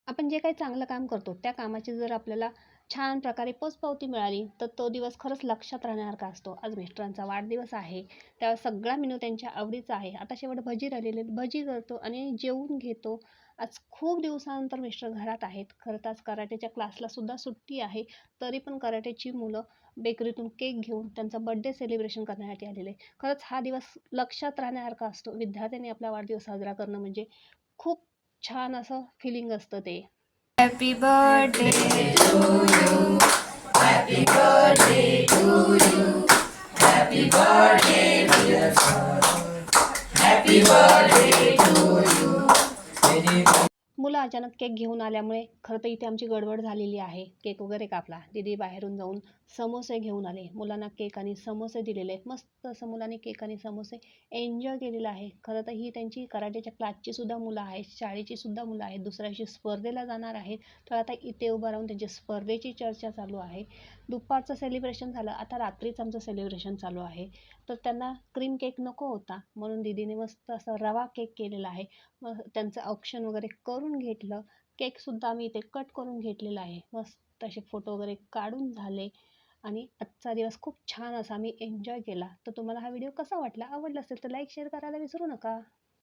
आपण जे काही चांगलं काम करतो त्या कामाची जर आपल्याला छान प्रकारे पोचपावती मिळाली तर तो दिवस खरंच लक्षात राहण्यासारखा असतो. आज मिस्टरांचा वाढदिवस आहे, त्यावेळेस सगळा मेनू त्यांच्या आवडीचा आहे. आता शेवट भजी राहिलेली आहेत, भजी करतो आणि जेवून घेतो. आज खूप दिवसानंतर मिस्टर घरात आहेत. खरं तर आज कराटेच्या क्लासला सुद्धा सुट्टी आहे, तरी पण कराटेची मुलं बेकरीतून केक घेऊन त्यांचा बर्थडे सेलिब्रेशन करण्यासाठी आलेले. खरंच हा दिवस लक्षात राहण्यासारखा असतो. विद्यार्थ्यांनी आपला वाढदिवस साजरा करणं म्हणजे खूप छान असं फिलिंग असतं ते. Happy birthday to you. Happy birthday to you. Happy birthday, dear sir. Happy birthday to you. मुलं अचानक केक घेऊन आल्यामुळे खरं तर इथे आमची गडबड झालेली आहे. केक वगैरे कापला. दीदी बाहेरून जाऊन समोसे घेऊन आले. मुलांना केक आणि समोसे दिलेले आहेत. मस्त असं मुलांनी केक आणि समोसे एन्जॉय केलेलं आहे. खरं तर ही त्यांची कराटेच्या क्लासची सुद्धा मुलं आहेत, शाळेची सुद्धा मुलं आहेत. दुसऱ्या दिवशी स्पर्धेला जाणार आहेत. तर आता इथे उभं राहून त्यांची स्पर्धेची चर्चा चालू आहे. दुपारचं सेलिब्रेशन झालं. आता रात्रीच आमचं सेलिब्रेशन चालू आहे. तर त्यांना क्रीम केक नको होता म्हणून दीदीने मस्त असा रवा केक केलेला आहे. मग त्यांचं ऑप्शन वगैरे करून घेतलं. केकसुद्धा आम्ही इथे कट करून घेतलेला आहे. मस्त असे फोटो वगैरे काढून झाले आणि आजचा दिवस खूप छान असा आम्ही एन्जॉय केला. तर तुम्हाला हा व्हिडिओ कसा वाटला? आवडला असेल तर लाईक शेअर करायला विसरू नका.